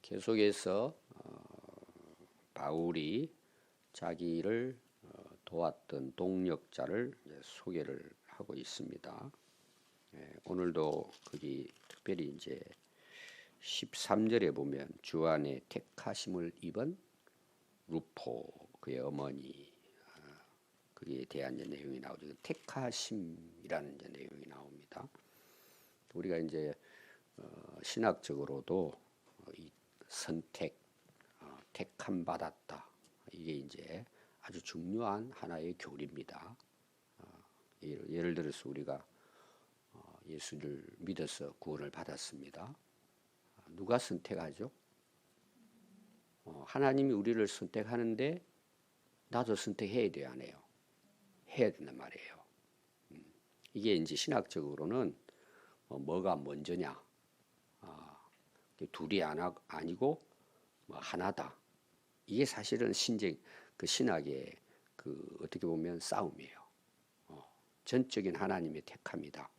계속해서 바울이 자기를 도왔던 동역자를 소개를 하고 있습니다. 오늘도 거기 특별히 이제 13절에 보면 주 안에 택하심을 입은 루포 그의 어머니 거기에 대한 내용이 나오죠. 택하심이라는 내용이 나옵니다. 우리가 이제 신학적으로도 이 선택, 택함 받았다. 이게 이제 아주 중요한 하나의 교리입니다. 예를 들어서 우리가 예수를 믿어서 구원을 받았습니다. 누가 선택하죠? 하나님이 우리를 선택하는데 나도 선택해야 돼요, 안 해요? 해야 된단 말이에요. 이게 이제 신학적으로는 뭐가 먼저냐? 둘이 아니고 하나다. 이게 사실은 신학의 어떻게 보면 싸움이에요. 전적인 하나님의 택함이다.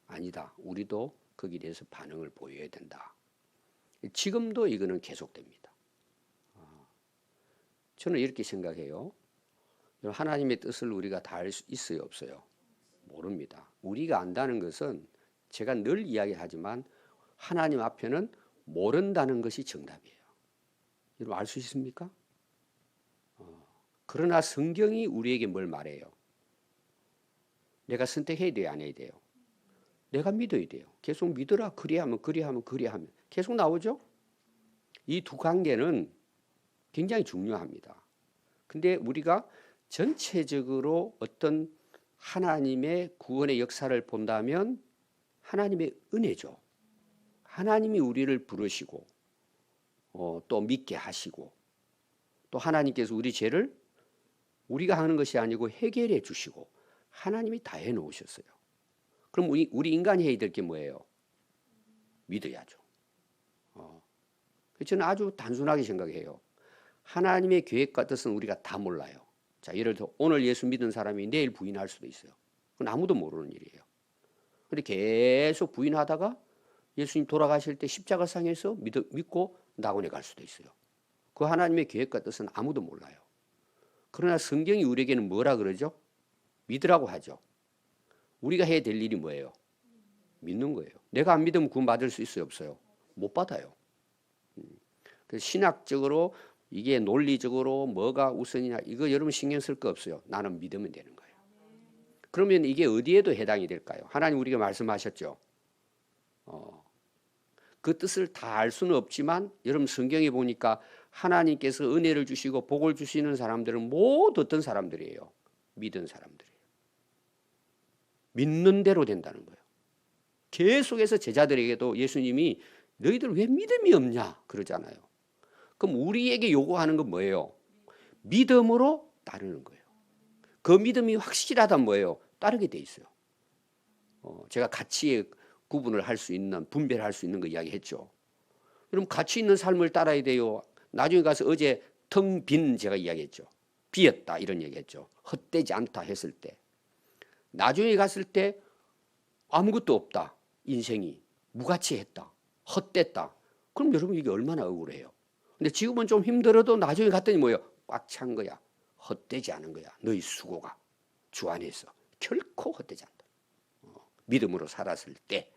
아니다. 우리도 거기에 대해서 반응을 보여야 된다. 지금도 이거는 계속됩니다. 저는 이렇게 생각해요. 하나님의 뜻을 우리가 다 알 수 있어요, 없어요? 모릅니다. 우리가 안다는 것은 제가 늘 이야기하지만 하나님 앞에는 모른다는 것이 정답이에요. 여러분 알 수 있습니까? 그러나 성경이 우리에게 뭘 말해요? 내가 선택해야 돼요, 안 해야 돼요? 내가 믿어야 돼요. 계속 믿으라. 그리하면 계속 나오죠? 이 두 관계는 굉장히 중요합니다. 근데 우리가 전체적으로 어떤 하나님의 구원의 역사를 본다면 하나님의 은혜죠. 하나님이 우리를 부르시고 또 믿게 하시고 또 하나님께서 우리 죄를 우리가 하는 것이 아니고 해결해 주시고 하나님이 다 해놓으셨어요. 그럼 우리 인간이 해야 될 게 뭐예요? 믿어야죠. 저는 아주 단순하게 생각해요. 하나님의 계획과 뜻은 우리가 다 몰라요. 자, 예를 들어 오늘 예수 믿은 사람이 내일 부인할 수도 있어요. 그건 아무도 모르는 일이에요. 그런데 계속 부인하다가 예수님 돌아가실 때 십자가상에서 믿고 낙원에 갈 수도 있어요. 그 하나님의 계획과 뜻은 아무도 몰라요. 그러나 성경이 우리에게는 뭐라 그러죠? 믿으라고 하죠. 우리가 해야 될 일이 뭐예요? 믿는 거예요. 내가 안 믿으면 구원 받을 수 있어요, 없어요? 못 받아요. 그래서 신학적으로 이게 논리적으로 뭐가 우선이냐 이거 여러분 신경 쓸 거 없어요. 나는 믿으면 되는 거예요. 그러면 이게 어디에도 해당이 될까요? 하나님 우리가 말씀하셨죠. 그 뜻을 다 알 수는 없지만 여러분 성경에 보니까 하나님께서 은혜를 주시고 복을 주시는 사람들은 모두 어떤 사람들이에요? 믿은 사람들이에요. 믿는 대로 된다는 거예요. 계속해서 제자들에게도 예수님이 너희들 왜 믿음이 없냐 그러잖아요. 그럼 우리에게 요구하는 건 뭐예요? 믿음으로 따르는 거예요. 그 믿음이 확실하다면 뭐예요? 따르게 돼 있어요. 제가 가치의 구분을 할 수 있는, 분별할 수 있는 거 이야기했죠. 그럼 가치 있는 삶을 따라야 돼요. 나중에 가서 어제 텅 빈 제가 이야기했죠. 비었다 이런 얘기했죠. 헛되지 않다 했을 때. 나중에 갔을 때 아무것도 없다. 인생이 무가치했다. 헛됐다. 그럼 여러분 이게 얼마나 억울해요. 근데 지금은 좀 힘들어도 나중에 갔더니 뭐예요? 꽉 찬 거야. 헛되지 않은 거야. 너희 수고가 주 안에서 결코 헛되지 않다. 믿음으로 살았을 때.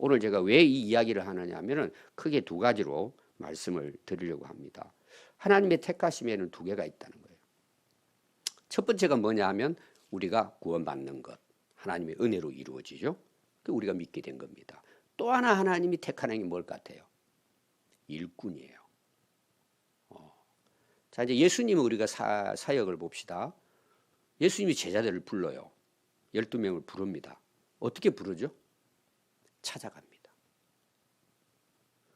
오늘 제가 왜 이 이야기를 하느냐 하면은 크게 두 가지로 말씀을 드리려고 합니다. 하나님의 택하심에는 두 개가 있다는 거예요. 첫 번째가 뭐냐 하면 우리가 구원받는 것. 하나님의 은혜로 이루어지죠. 우리가 믿게 된 겁니다. 또 하나 하나님이 택하는 게 뭘 같아요? 일꾼이에요. 자, 이제 예수님은 우리가 사역을 봅시다. 예수님이 제자들을 불러요. 12명을 부릅니다. 어떻게 부르죠? 찾아갑니다.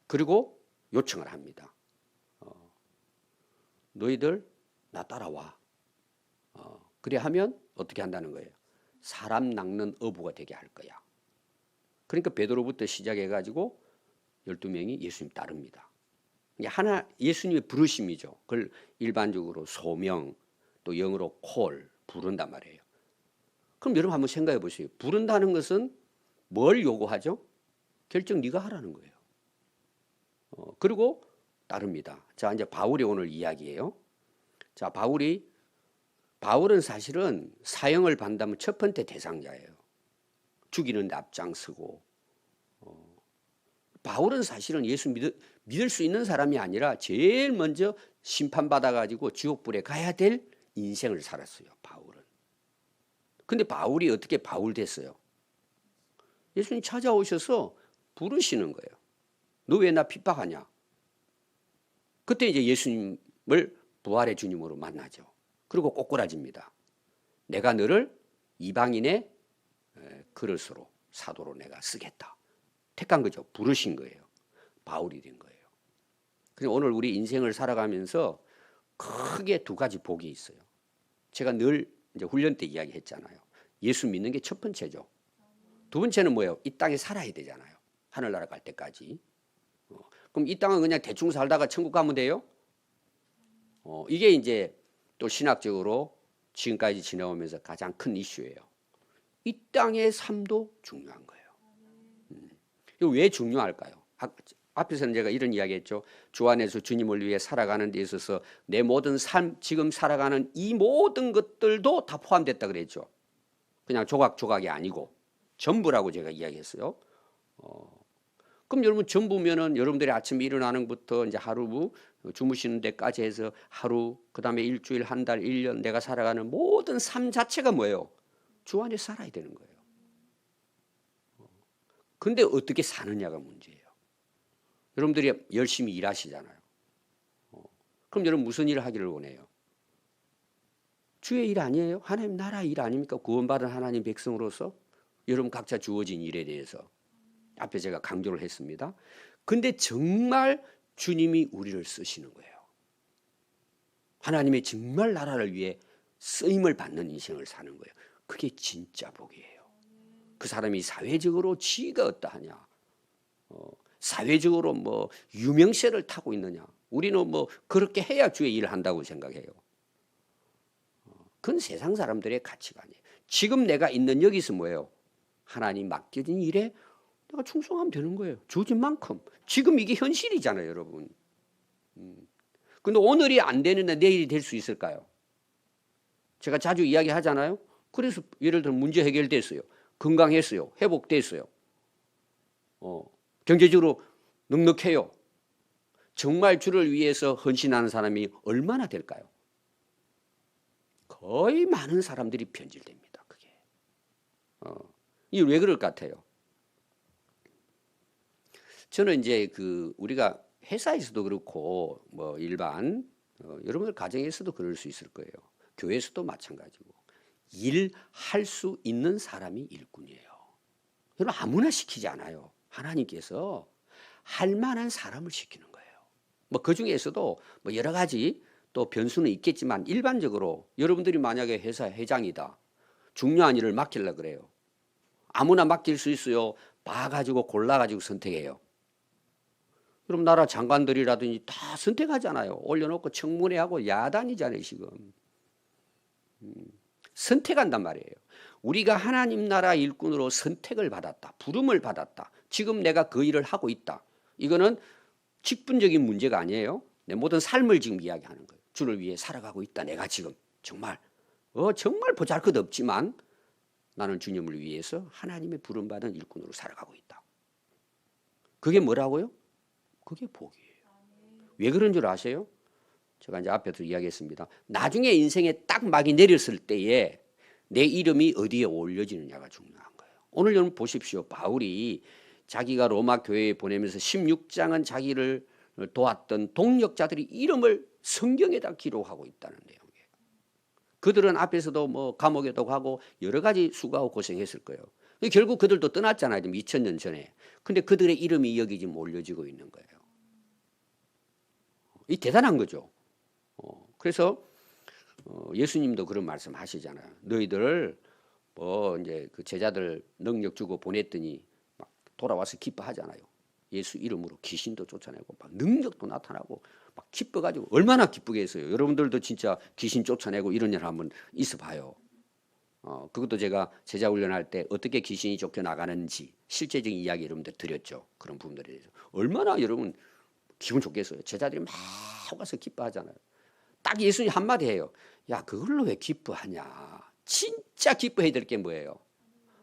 그리고 요청을 합니다. 너희들 나 따라와. 그래 하면 어떻게 한다는 거예요? 사람 낚는 어부가 되게 할 거야. 그러니까 베드로부터 시작해가지고 12명이 예수님 따릅니다. 예수님의 부르심이죠. 그걸 일반적으로 소명 또 영어로 call 부른단 말이에요. 그럼 여러분 한번 생각해 보세요. 부른다는 것은 뭘 요구하죠? 결정 네가 하라는 거예요. 그리고 따릅니다. 자, 이제 바울이 오늘 이야기예요. 자, 바울은 사실은 사형을 받는다면 첫 번째 대상자예요. 죽이는 데 앞장서고. 바울은 사실은 예수 믿을 수 있는 사람이 아니라 제일 먼저 심판받아가지고 지옥불에 가야 될 인생을 살았어요. 바울은. 근데 바울이 어떻게 바울 됐어요? 예수님 찾아오셔서 부르시는 거예요. 너 왜 나 핍박하냐? 그때 이제 예수님을 부활의 주님으로 만나죠. 그리고 꼬꾸라집니다. 내가 너를 이방인의 그릇으로 사도로 내가 쓰겠다. 택한 거죠. 부르신 거예요. 바울이 된 거예요. 그래서 오늘 우리 인생을 살아가면서 크게 두 가지 복이 있어요. 제가 늘 이제 훈련 때 이야기했잖아요. 예수 믿는 게 첫 번째죠. 두 번째는 뭐예요? 이 땅에 살아야 되잖아요. 하늘나라 갈 때까지. 그럼 이 땅은 그냥 대충 살다가 천국 가면 돼요? 이게 이제 또 신학적으로 지금까지 지내오면서 가장 큰 이슈예요. 이 땅의 삶도 중요한 거예요. 이거 왜 중요할까요? 앞에서는 제가 이런 이야기했죠. 주 안에서 주님을 위해 살아가는 데 있어서 내 모든 삶, 지금 살아가는 이 모든 것들도 다 포함됐다 그랬죠. 그냥 조각조각이 아니고 전부라고 제가 이야기했어요. 그럼 여러분 전부면은 여러분들이 아침에 일어나는 것부터 이제 하루 주무시는 데까지 해서 하루, 그 다음에 일주일, 한 달, 1년 내가 살아가는 모든 삶 자체가 뭐예요? 주 안에 살아야 되는 거예요. 근데 어떻게 사느냐가 문제예요. 여러분들이 열심히 일하시잖아요. 그럼 여러분 무슨 일을 하기를 원해요? 주의 일 아니에요? 하나님 나라 일 아닙니까? 구원받은 하나님 백성으로서 여러분 각자 주어진 일에 대해서 앞에 제가 강조를 했습니다. 근데 정말 주님이 우리를 쓰시는 거예요. 하나님의 정말 나라를 위해 쓰임을 받는 인생을 사는 거예요. 그게 진짜 복이에요. 그 사람이 사회적으로 지위가 어떠하냐, 사회적으로 뭐 유명세를 타고 있느냐, 우리는 뭐 그렇게 해야 주의 일을 한다고 생각해요. 그건 세상 사람들의 가치관이에요. 지금 내가 있는 여기서 뭐예요? 하나님 맡겨진 일에 내가 충성하면 되는 거예요. 주어진 만큼. 지금 이게 현실이잖아요, 여러분. 근데 오늘이 안 되는데 내일이 될 수 있을까요? 제가 자주 이야기하잖아요. 그래서 예를 들어 문제 해결됐어요. 건강했어요. 회복됐어요. 경제적으로 넉넉해요. 정말 주를 위해서 헌신하는 사람이 얼마나 될까요? 거의 많은 사람들이 변질됩니다. 그게. 이게 왜 그럴 것 같아요? 저는 이제 우리가 회사에서도 그렇고 뭐 일반 여러분들 가정에서도 그럴 수 있을 거예요. 교회에서도 마찬가지고 일할 수 있는 사람이 일꾼이에요. 여러분 아무나 시키지 않아요. 하나님께서 할 만한 사람을 시키는 거예요. 뭐 그 중에서도 뭐 여러 가지 또 변수는 있겠지만 일반적으로 여러분들이 만약에 회사 회장이다. 중요한 일을 맡기려고 그래요. 아무나 맡길 수 있어요. 봐가지고 골라가지고 선택해요. 그럼 나라 장관들이라든지 다 선택하잖아요. 올려놓고 청문회하고 야단이잖아요, 지금. 선택한단 말이에요. 우리가 하나님 나라 일꾼으로 선택을 받았다. 부름을 받았다. 지금 내가 그 일을 하고 있다. 이거는 직분적인 문제가 아니에요. 내 모든 삶을 지금 이야기하는 거예요. 주를 위해 살아가고 있다. 내가 지금 정말 보잘것없지만 나는 주님을 위해서 하나님의 부름받은 일꾼으로 살아가고 있다. 그게 뭐라고요? 그게 복이에요. 왜 그런 줄 아세요? 제가 이제 앞에도 이야기했습니다. 나중에 인생에 딱 막이 내렸을 때에 내 이름이 어디에 올려지느냐가 중요한 거예요. 오늘 여러분 보십시오. 바울이 자기가 로마 교회에 보내면서 16장은 자기를 도왔던 동력자들이 이름을 성경에다 기록하고 있다는 내용이에요. 그들은 앞에서도 뭐 감옥에도 가고 여러 가지 수고하고 고생했을 거예요. 결국 그들도 떠났잖아요. 2000년 전에. 근데 그들의 이름이 여기 지금 올려지고 있는 거예요. 이 대단한 거죠. 그래서 예수님도 그런 말씀 하시잖아요. 너희들 뭐 이제 그 제자들 능력 주고 보냈더니 막 돌아와서 기뻐하잖아요. 예수 이름으로 귀신도 쫓아내고 막 능력도 나타나고 막 기뻐가지고 얼마나 기쁘게 했어요. 여러분들도 진짜 귀신 쫓아내고 이런 일 한번 있어봐요. 그것도 제가 제자 훈련할 때 어떻게 귀신이 쫓겨나가는지 실제적인 이야기 여러분들 드렸죠. 그런 부분들에 대해서 얼마나 여러분 기분 좋겠어요. 제자들이 막 와서 기뻐하잖아요. 딱 예수님 한마디 해요. 야, 그걸로 왜 기뻐하냐. 진짜 기뻐해야 될 게 뭐예요?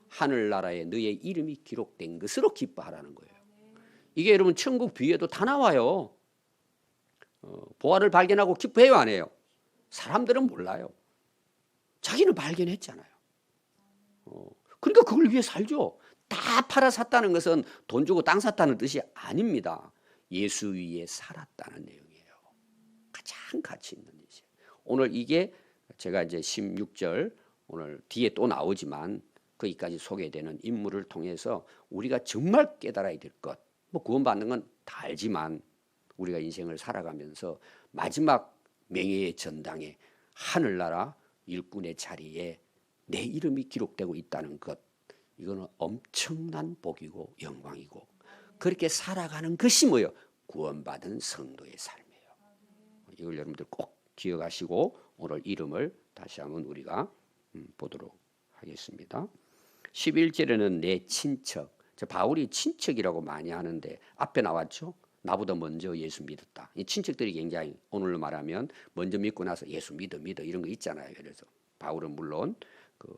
하늘나라에 너의 이름이 기록된 것으로 기뻐하라는 거예요. 이게 여러분 천국 비유에도 다 나와요. 보화를 발견하고 기뻐해요, 안 해요? 사람들은 몰라요. 자기는 발견했잖아요. 그러니까 그걸 위해 살죠. 다 팔아 샀다는 것은 돈 주고 땅 샀다는 뜻이 아닙니다. 예수 위에 살았다는 내용이에요. 가장 가치 있는 일이에요. 오늘 이게 제가 이제 16절 오늘 뒤에 또 나오지만 거기까지 소개되는 인물을 통해서 우리가 정말 깨달아야 될 것, 뭐 구원받는 건 다 알지만 우리가 인생을 살아가면서 마지막 명예의 전당에 하늘나라 일꾼의 자리에 내 이름이 기록되고 있다는 것, 이거는 엄청난 복이고 영광이고 그렇게 살아가는 것이 뭐예요? 구원받은 성도의 삶이에요. 이걸 여러분들 꼭 기억하시고 오늘 이름을 다시 한번 우리가 보도록 하겠습니다. 11절에는 내 친척, 바울이 친척이라고 많이 하는데 앞에 나왔죠. 나보다 먼저 예수 믿었다. 이 친척들이 굉장히 오늘로 말하면 먼저 믿고 나서 예수 믿어 이런 거 있잖아요. 그래서 바울은 물론 그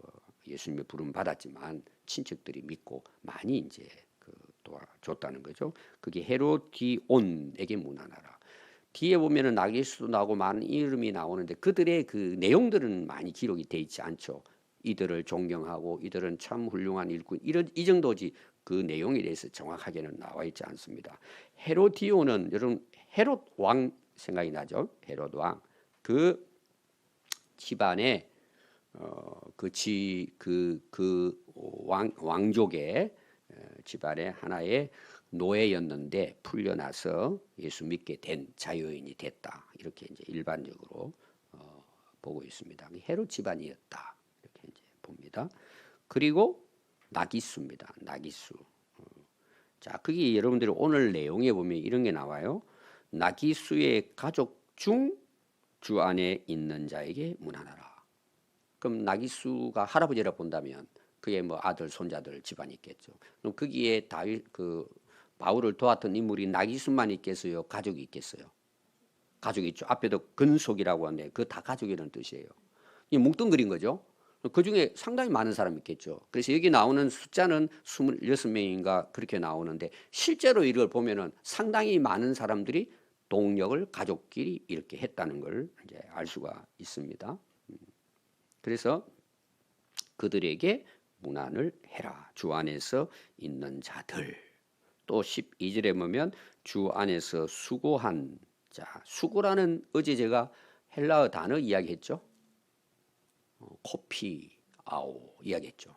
예수님의 부름 받았지만 친척들이 믿고 많이 이제 도와줬다는 거죠. 그게 헤로디온에게 문안하라. 뒤에 보면은 나기수도 나오고 많은 이름이 나오는데 그들의 그 내용들은 많이 기록이 돼 있지 않죠. 이들을 존경하고 이들은 참 훌륭한 일꾼 이 정도지 그 내용에 대해서 정확하게는 나와 있지 않습니다. 헤로디온은 여러분 헤롯 왕 생각이 나죠. 헤롯 왕 그 집안의 왕족의 집안의 하나의 노예였는데 풀려나서 예수 믿게 된 자유인이 됐다. 이렇게 이제 일반적으로 보고 있습니다. 헤롯 집안이었다. 이렇게 이제 봅니다. 그리고 나기수입니다. 나기수. 자, 거기 여러분들이 오늘 내용에 보면 이런 게 나와요. 나기수의 가족 중 주 안에 있는 자에게 문안하라. 그럼 나기수가 할아버지라 본다면 그게 뭐 아들, 손자들 집안이 있겠죠. 그럼 거기에 다윗 바울을 도왔던 인물이 나기수만 있겠어요? 가족이 있겠어요? 가족이 있죠. 앞에도 근속이라고 하는데 그 다 가족이라는 뜻이에요. 이 뭉뚱그린 거죠. 그 중에 상당히 많은 사람이 있겠죠. 그래서 여기 나오는 숫자는 26명인가 그렇게 나오는데 실제로 이걸 보면은 상당히 많은 사람들이 동력을 가족끼리 이렇게 했다는 걸 이제 알 수가 있습니다. 그래서 그들에게 문안을 해라. 주 안에서 있는 자들. 또 12절에 보면 주 안에서 수고한 자. 수고라는 어제 제가 헬라어 단어 이야기했죠. 코피아오 이야기했죠.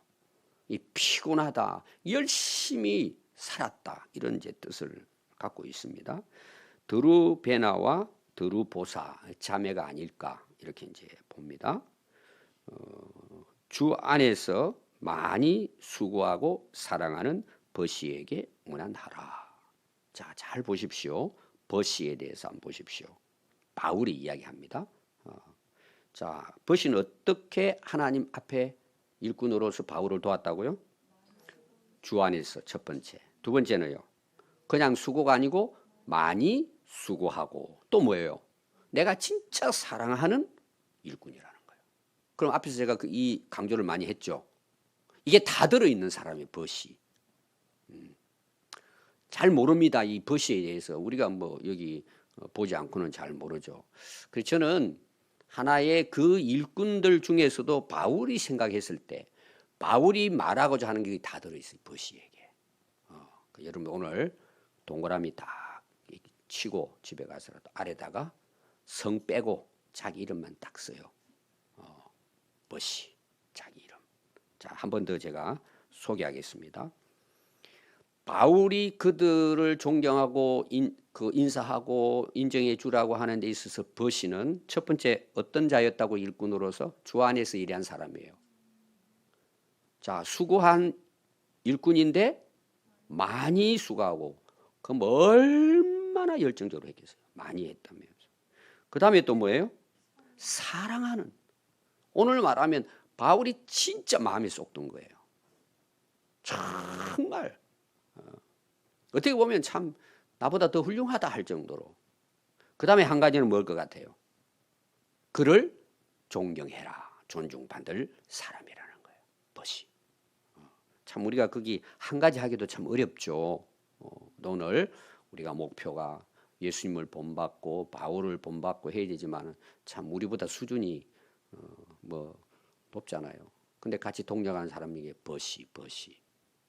이 피곤하다, 열심히 살았다 이런 이제 뜻을 갖고 있습니다. 드루베나와 드루보사 자매가 아닐까 이렇게 이제 봅니다. 주 안에서 많이 수고하고 사랑하는 버시에게 문안하라. 자, 잘 보십시오. 버시에 대해서 한번 보십시오. 바울이 이야기합니다. 자, 버시는 어떻게 하나님 앞에 일꾼으로서 바울을 도왔다고요? 주 안에서 첫 번째. 두 번째는요. 그냥 수고가 아니고 많이 수고하고 또 뭐예요? 내가 진짜 사랑하는 일꾼이라는 거예요. 그럼 앞에서 제가 이 강조를 많이 했죠. 이게 다 들어있는 사람이 버시. 잘 모릅니다. 이 버시에 대해서 우리가 뭐 여기 보지 않고는 잘 모르죠. 그래서 저는 하나의 그 일꾼들 중에서도 바울이 생각했을 때 바울이 말하고자 하는 게 다 들어있어요. 버시에게. 여러분 오늘 동그라미 다 치고 집에 가서라도 아래다가 성 빼고 자기 이름만 딱 써요. 버시 자기 이름. 자, 한 번 더 제가 소개하겠습니다. 바울이 그들을 존경하고 인사하고 인정해 주라고 하는 데 있어서 버시는 첫 번째 어떤 자였다고 일꾼으로서 주 안에서 일한 사람이에요. 자, 수고한 일꾼인데 많이 수고하고 그럼 얼마나 열정적으로 했겠어요. 많이 했다면서. 그 다음에 또 뭐예요? 사랑하는. 오늘 말하면 바울이 진짜 마음에 쏙 든 거예요. 정말 어떻게 보면 참 나보다 더 훌륭하다 할 정도로. 그 다음에 한 가지는 뭘 것 같아요? 그를 존경해라. 존중받을 사람이라는 거예요. 벗이. 참 우리가 거기 한 가지 하기도 참 어렵죠. 오늘 우리가 목표가 예수님을 본받고 바울을 본받고 해야 되지만 참 우리보다 수준이 뭐 높잖아요. 근데 같이 동력하는 사람에게 벗이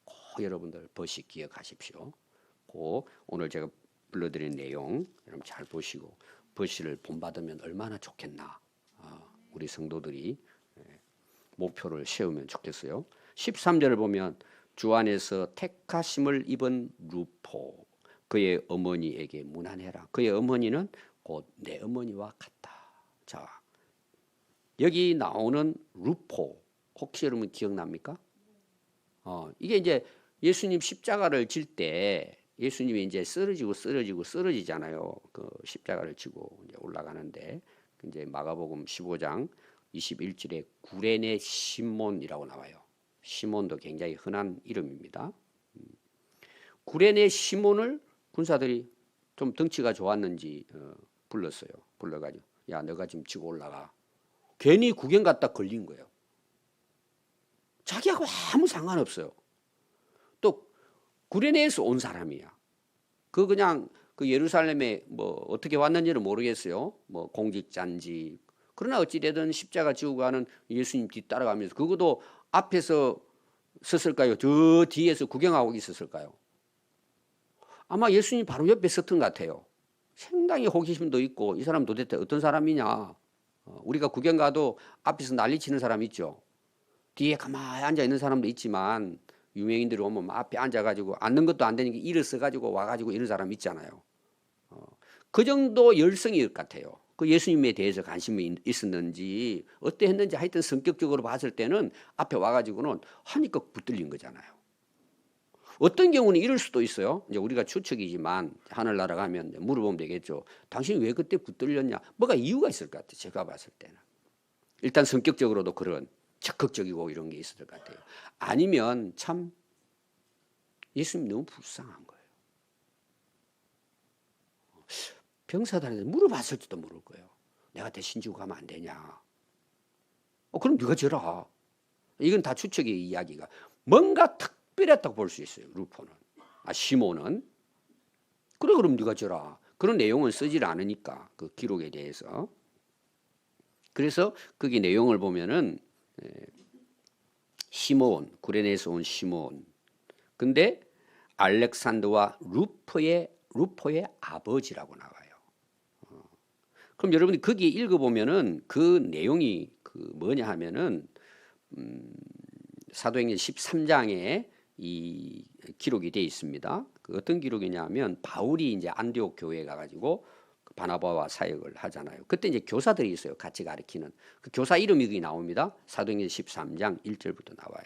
꼭 여러분들 벗이 기억하십시오. 꼭 오늘 제가 불러드린 내용 여러분 잘 보시고 벗이를 본받으면 얼마나 좋겠나. 우리 성도들이 목표를 세우면 좋겠어요. 13절을 보면 주 안에서 택하심을 입은 루포 그의 어머니에게 문안해라. 그의 어머니는 곧 내 어머니와 같다. 자, 여기 나오는 루포 혹시 여러분 기억납니까? 이게 이제 예수님 십자가를 질 때 예수님이 이제 쓰러지잖아요. 그 십자가를 지고 이제 올라가는데 이제 마가복음 15장 21절에 구레네 시몬이라고 나와요. 시몬도 굉장히 흔한 이름입니다. 구레네 시몬을 군사들이 좀 덩치가 좋았는지 불렀어요. 불러가지고 야 너가 지금 지고 올라가. 괜히 구경 갔다 걸린 거예요. 자기하고 아무 상관없어요. 또 구레네에서 온 사람이야. 그냥 그 예루살렘에 뭐 어떻게 왔는지는 모르겠어요. 뭐 공직자인지. 그러나 어찌되든 십자가 지고 가는 예수님 뒤 따라가면서 그것도 앞에서 섰을까요? 저 뒤에서 구경하고 있었을까요? 아마 예수님 바로 옆에 섰던 것 같아요. 상당히 호기심도 있고 이 사람 도대체 어떤 사람이냐. 우리가 구경 가도 앞에서 난리치는 사람 있죠. 뒤에 가만히 앉아 있는 사람도 있지만 유명인들이 오면 앞에 앉아가지고 앉는 것도 안 되니까 일어서가지고 와가지고 이런 사람 있잖아요. 그 정도 열성일 것 같아요. 그 예수님에 대해서 관심이 있었는지 어때 했는지 하여튼 성격적으로 봤을 때는 앞에 와가지고는 하니까 붙들린 거잖아요. 어떤 경우는 이럴 수도 있어요. 이제 우리가 추측이지만 하늘나라 가면 물어보면 되겠죠. 당신이 왜 그때 붙들렸냐? 뭐가 이유가 있을 것 같아요. 제가 봤을 때는. 일단 성격적으로도 그런 적극적이고 이런 게 있을 것 같아요. 아니면 참 예수님이 너무 불쌍한 거예요. 병사들한테 물어봤을지도 모를 거예요. 내가 대신 지고 가면 안 되냐? 그럼 네가 져라. 이건 다 추측의 이야기가. 뭔가 특별했다고 볼 수 있어요. 루포는. 시몬은. 그래 그럼 네가 져라. 그런 내용은 쓰질 않으니까 그 기록에 대해서. 그래서 거기 내용을 보면은 시몬, 구레네에서 온 시몬. 근데 알렉산더와 루포의 아버지라고 나와요. 그럼 여러분이 거기 읽어보면은 그 내용이 그 뭐냐 하면은 사도행전 13장에 이 기록이 되어 있습니다. 그 어떤 기록이냐 하면 바울이 이제 안디옥 교회에 가가지고 바나바와 사역을 하잖아요. 그때 이제 교사들이 있어요. 같이 가르치는. 그 교사 이름이 거기 나옵니다. 사도행전 13장 1절부터 나와요.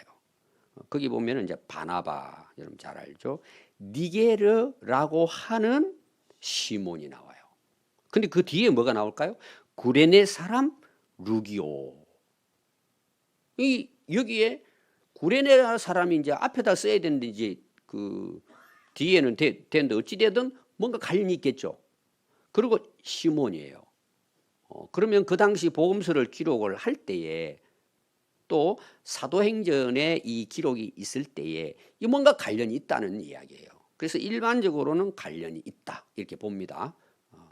거기 보면은 이제 바나바, 여러분 잘 알죠? 니게르라고 하는 시몬이 나와요. 근데 그 뒤에 뭐가 나올까요? 구레네 사람 루기오. 여기에 구레네 사람이 이제 앞에다 써야 되는데 이제 그 뒤에는 되는데 어찌되든 뭔가 관련이 있겠죠. 그리고 시몬이에요. 그러면 그 당시 복음서를 기록을 할 때에 또 사도행전에 이 기록이 있을 때에 이 뭔가 관련이 있다는 이야기예요. 그래서 일반적으로는 관련이 있다 이렇게 봅니다.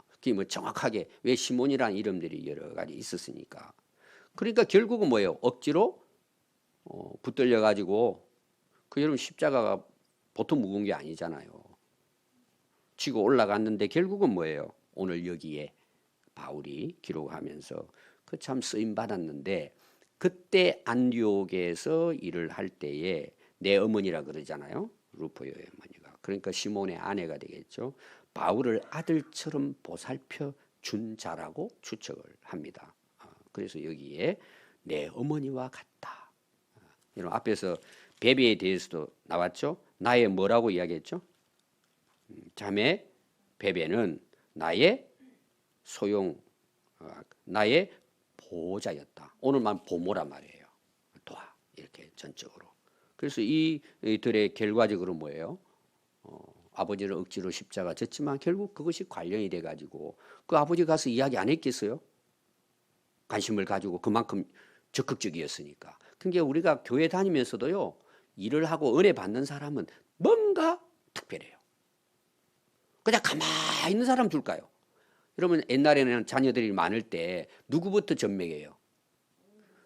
그게 뭐 정확하게 왜 시몬이라는 이름들이 여러 가지 있었으니까. 그러니까 결국은 뭐예요? 억지로 붙들려 가지고 그 여러분 십자가가 보통 무거운 게 아니잖아요. 지고 올라갔는데 결국은 뭐예요? 오늘 여기에 바울이 기록하면서 그 참 쓰임 받았는데 그때 안디옥에서 일을 할 때에 내 어머니라 그러잖아요. 루포의 어머니가. 그러니까 시몬의 아내가 되겠죠. 바울을 아들처럼 보살펴 준 자라고 추측을 합니다. 그래서 여기에 내 어머니와 같다. 여러분 앞에서 베베에 대해서도 나왔죠. 나의 뭐라고 이야기했죠? 자매 베베는 나의 나의 보호자였다. 오늘만 보모란 말이에요. 도와 이렇게 전적으로. 그래서 이들의 결과적으로 뭐예요? 아버지를 억지로 십자가 졌지만 결국 그것이 관련이 돼가지고 그 아버지 가서 이야기 안 했겠어요? 관심을 가지고 그만큼 적극적이었으니까. 그러니까 우리가 교회 다니면서도요, 일을 하고 은혜 받는 사람은 뭔가 특별해요. 그냥 가만히 있는 사람 줄까요? 여러분 옛날에는 자녀들이 많을 때 누구부터 전맥이에요?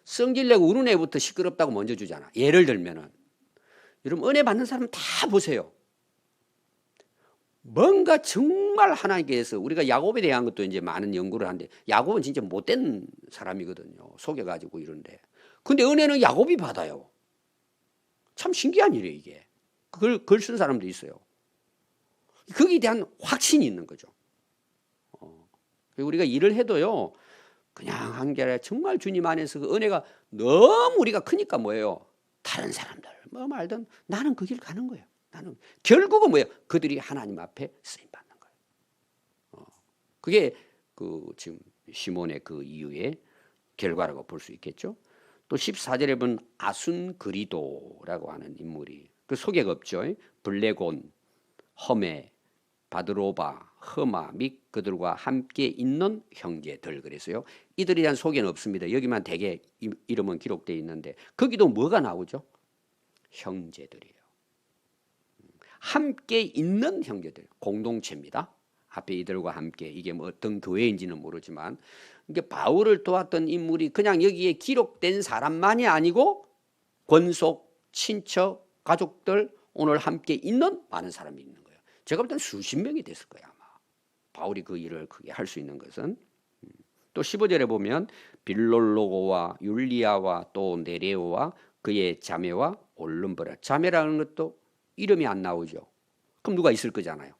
성질내고 우는 애부터 시끄럽다고 먼저 주잖아. 예를 들면은 여러분 은혜 받는 사람 다 보세요. 뭔가 정말 하나님께서 우리가 야곱에 대한 것도 이제 많은 연구를 하는데 야곱은 진짜 못된 사람이거든요. 속여가지고 이런데. 근데 은혜는 야곱이 받아요. 참 신기한 일이에요 이게. 그걸 쓴 사람도 있어요. 거기에 대한 확신이 있는 거죠. 우리가 일을 해도요. 그냥 한 게 아니라 정말 주님 안에서 그 은혜가 너무 우리가 크니까 뭐예요. 다른 사람들 뭐 말든 나는 그 길 가는 거예요. 나는 결국은 뭐예요? 그들이 하나님 앞에 쓰임 받는 거예요. 그게 그 지금 시몬의 그 이유의 결과라고 볼 수 있겠죠. 또 14절에 본 아순그리도라고 하는 인물이 그 소개가 없죠. 블레곤, 험에, 바드로바, 허마 및 그들과 함께 있는 형제들 그래서요. 이들에 대한 소개는 없습니다. 여기만 대개 이름은 기록되어 있는데 거기도 뭐가 나오죠? 형제들이에요. 함께 있는 형제들, 공동체입니다. 앞에 이들과 함께 이게 뭐 어떤 교회인지는 모르지만 이게 바울을 도왔던 인물이 그냥 여기에 기록된 사람만이 아니고 권속, 친척, 가족들 오늘 함께 있는 많은 사람이 있는 거예요. 제가 볼 때는 수십 명이 됐을 거예요 아마. 바울이 그 일을 크게 할 수 있는 것은. 또 15절에 보면 빌롤로고와 율리아와 또 네레오와 그의 자매와 올름보라. 자매라는 것도 이름이 안 나오죠. 그럼 누가 있을 거잖아요.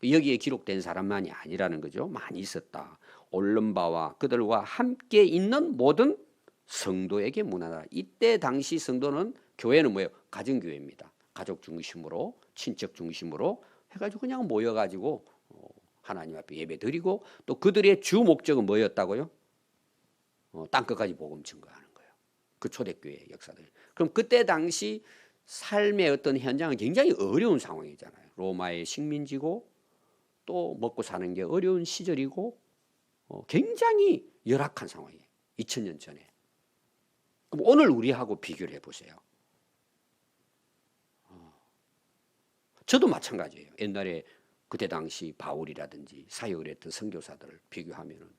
여기에 기록된 사람만이 아니라는 거죠. 많이 있었다. 올름바와 그들과 함께 있는 모든 성도에게 문하다. 이때 당시 성도는 교회는 뭐예요? 가정교회입니다. 가족 중심으로 친척 중심으로 해가지고 그냥 모여가지고 하나님 앞에 예배 드리고 또 그들의 주 목적은 뭐였다고요? 땅끝까지 복음 증거하는 거예요. 그 초대교회 역사들. 그럼 그때 당시 삶의 어떤 현장은 굉장히 어려운 상황이잖아요. 로마의 식민지고 또 먹고 사는 게 어려운 시절이고 굉장히 열악한 상황이에요. 2000년 전에. 그럼 오늘 우리하고 비교를 해보세요. 저도 마찬가지예요. 옛날에 그때 당시 바울이라든지 사역을 했던 선교사들을 비교하면은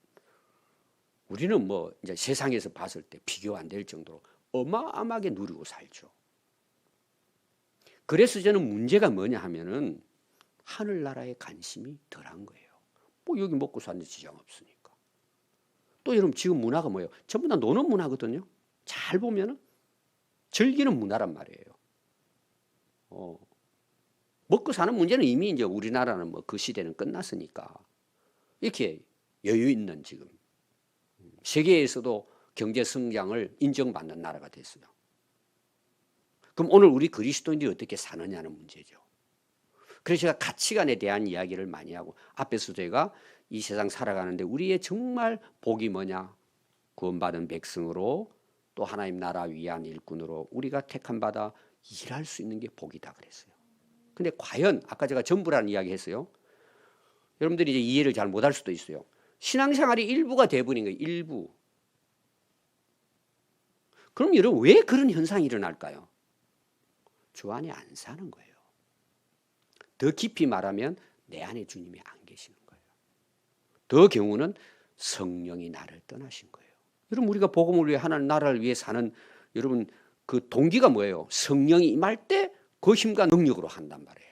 우리는 뭐 이제 세상에서 봤을 때 비교 안 될 정도로 어마어마하게 누리고 살죠. 그래서 저는 문제가 뭐냐 하면은 하늘나라에 관심이 덜한 거예요. 뭐 여기 먹고 사는 지장 없으니까. 또 여러분 지금 문화가 뭐예요? 전부 다 노는 문화거든요. 잘 보면은 즐기는 문화란 말이에요. 먹고 사는 문제는 이미 이제 우리나라는 뭐 그 시대는 끝났으니까 이렇게 여유 있는 지금 세계에서도 경제 성장을 인정받는 나라가 됐어요. 그럼 오늘 우리 그리스도인들이 어떻게 사느냐는 문제죠. 그래서 제가 가치관에 대한 이야기를 많이 하고 앞에서 제가 이 세상 살아가는데 우리의 정말 복이 뭐냐? 구원받은 백성으로 또 하나님 나라 위한 일꾼으로 우리가 택함 받아 일할 수 있는 게 복이다 그랬어요. 근데 과연 아까 제가 전부라는 이야기 했어요. 여러분들이 이제 이해를 잘 못할 수도 있어요. 신앙생활이 일부가 돼버린 거예요. 일부. 그럼 여러분 왜 그런 현상이 일어날까요? 주 안에 안 사는 거예요. 더 깊이 말하면 내 안에 주님이 안 계시는 거예요. 더 경우는 성령이 나를 떠나신 거예요. 여러분 우리가 복음을 위해 하나님 나라를 위해 사는 여러분 그 동기가 뭐예요? 성령이 임할 때 그 힘과 능력으로 한단 말이에요.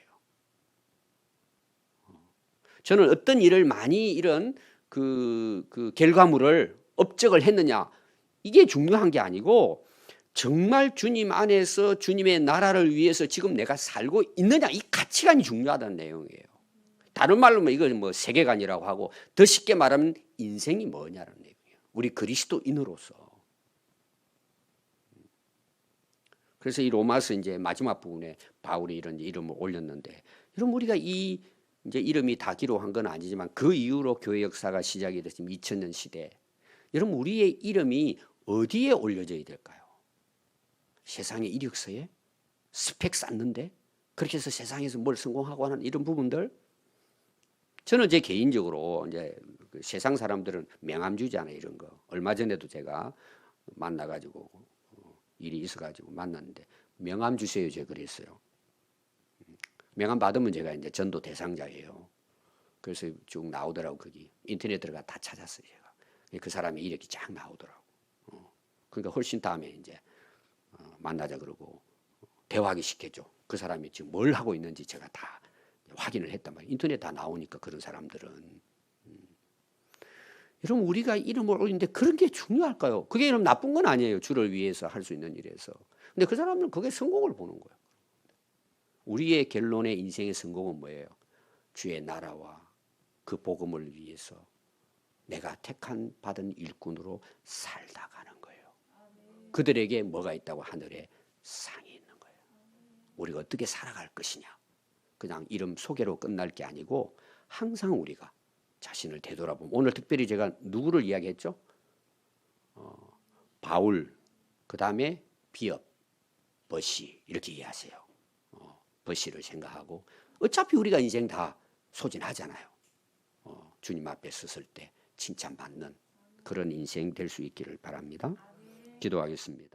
저는 어떤 일을 많이 이런 그 결과물을 업적을 했느냐 이게 중요한 게 아니고 정말 주님 안에서 주님의 나라를 위해서 지금 내가 살고 있느냐 이 가치관이 중요하다는 내용이에요. 다른 말로 뭐 이걸 뭐 세계관이라고 하고 더 쉽게 말하면 인생이 뭐냐는 내용이에요. 우리 그리스도인으로서. 그래서 이 로마서 이제 마지막 부분에 바울이 이런 이름을 올렸는데, 여러분 우리가 이 이제 이름이 다 기록한 건 아니지만 그 이후로 교회 역사가 시작이 됐지만 2000년 시대, 여러분 우리의 이름이 어디에 올려져야 될까요? 세상의 이력서에? 스펙 쌓는데? 그렇게 해서 세상에서 뭘 성공하고 하는 이런 부분들, 저는 제 개인적으로 이제 그 세상 사람들은 명함주잖아요, 이런 거. 얼마 전에도 제가 만나가지고 일이 있어가지고 만났는데 명함 주세요, 제가 그랬어요. 명함 받으면 제가 이제 전도 대상자예요. 그래서 쭉 나오더라고. 거기 인터넷 들어가 다 찾았어요, 제가. 그 사람이 이렇게 쫙 나오더라고. 그러니까 훨씬 다음에 이제 만나자 그러고 대화하기 시켰죠. 그 사람이 지금 뭘 하고 있는지 제가 다 확인을 했단 말이에요. 인터넷 다 나오니까 그런 사람들은. 여러분, 우리가 이름을 올리는데 그런 게 중요할까요? 그게 그럼 나쁜 건 아니에요. 주를 위해서 할 수 있는 일에서. 근데 그 사람은 그게 성공을 보는 거예요. 우리의 결론의 인생의 성공은 뭐예요? 주의 나라와 그 복음을 위해서 내가 택한 받은 일꾼으로 살다 가는 거예요. 그들에게 뭐가 있다고? 하늘에 상이 있는 거예요. 우리가 어떻게 살아갈 것이냐. 그냥 이름 소개로 끝날 게 아니고 항상 우리가 자신을 되돌아보면, 오늘 특별히 제가 누구를 이야기했죠? 바울, 그 다음에 비읍, 버시 이렇게 이해하세요. 버시를 생각하고 어차피 우리가 인생 다 소진하잖아요. 주님 앞에 섰을 때 칭찬받는 그런 인생 될 수 있기를 바랍니다. 기도하겠습니다.